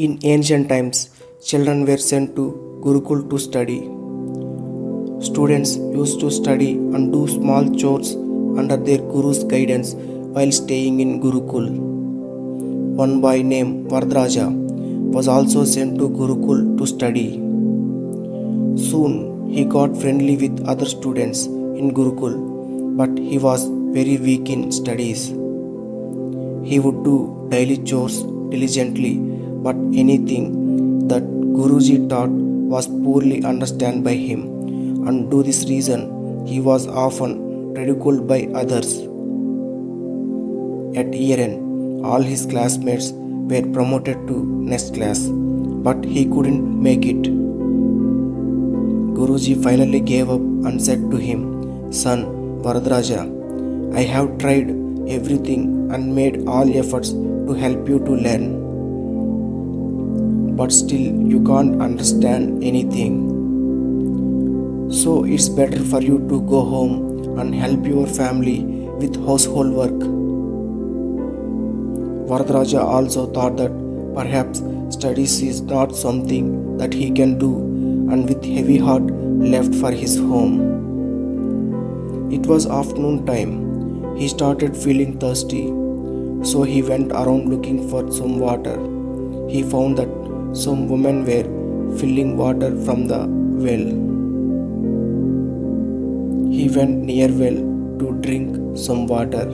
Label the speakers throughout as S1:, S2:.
S1: In ancient times, children were sent to Gurukul to study. Students used to study and do small chores under their guru's guidance while staying in Gurukul. One boy named Vardraja was also sent to Gurukul to study. Soon he got friendly with other students in Gurukul, but he was very weak in studies. He would do daily chores diligently, but anything that Guruji taught was poorly understood by him, and due to this reason he was often ridiculed by others. At year end, all his classmates were promoted to next class, but he couldn't make it. Guruji finally gave up and said to him, "Son Varadraja, I have tried everything and made all efforts to help you to learn, but still you can't understand anything. So it's better for you to go home and help your family with household work." Varadraja also thought that perhaps studies is not something that he can do, and with heavy heart left for his home. It was afternoon time. He started feeling thirsty, so he went around looking for some water. He found that some women were filling water from the well. He went near well to drink some water.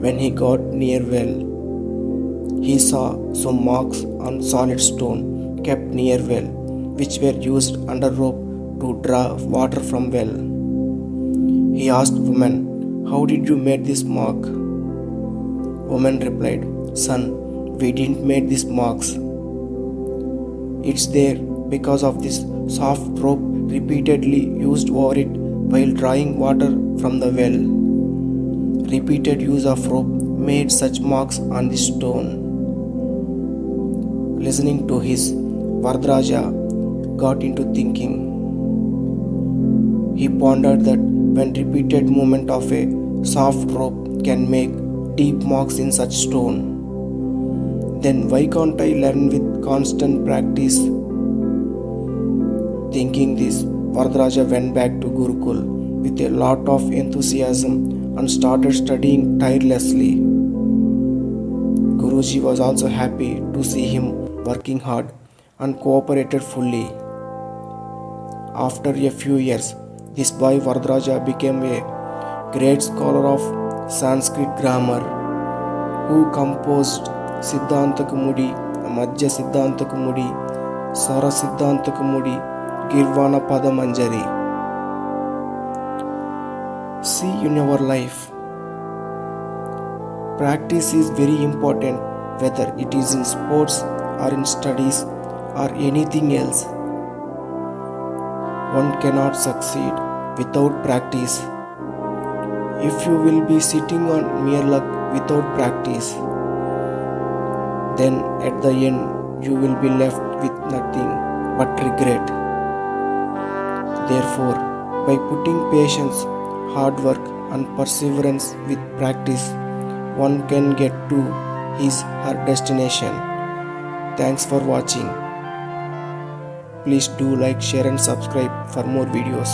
S1: When he got near well, he saw some marks on solid stone kept near well, which were used under rope to draw water from well. He asked woman, "How did you make this mark?" Woman replied, "Son, we didn't make these marks. It's there because of this soft rope repeatedly used over it while drawing water from the well. Repeated use of rope made such marks on the stone." Listening to his, Varadraja got into thinking. He pondered that when repeated movement of a soft rope can make deep marks in such stone, then why can't I learn with constant practice? Thinking this, Varadraja went back to Gurukul with a lot of enthusiasm and started studying tirelessly. Guruji was also happy to see him working hard and cooperated fully. After a few years, this boy Varadraja became a great scholar of Sanskrit grammar, who composed Siddhantakumudi, Madhya Siddhantakumudi, Sara Siddhantakumudi, Girvana Padamanjari. See in your life, practice is very important, whether it is in sports or in studies or anything else. One cannot succeed without practice. If you will be sitting on mere luck without practice, then at the end you will be left with nothing but regret. Therefore, by putting patience, hard work and perseverance with practice, one can get to his or her destination. Thanks for watching. Please do like, share and subscribe for more videos.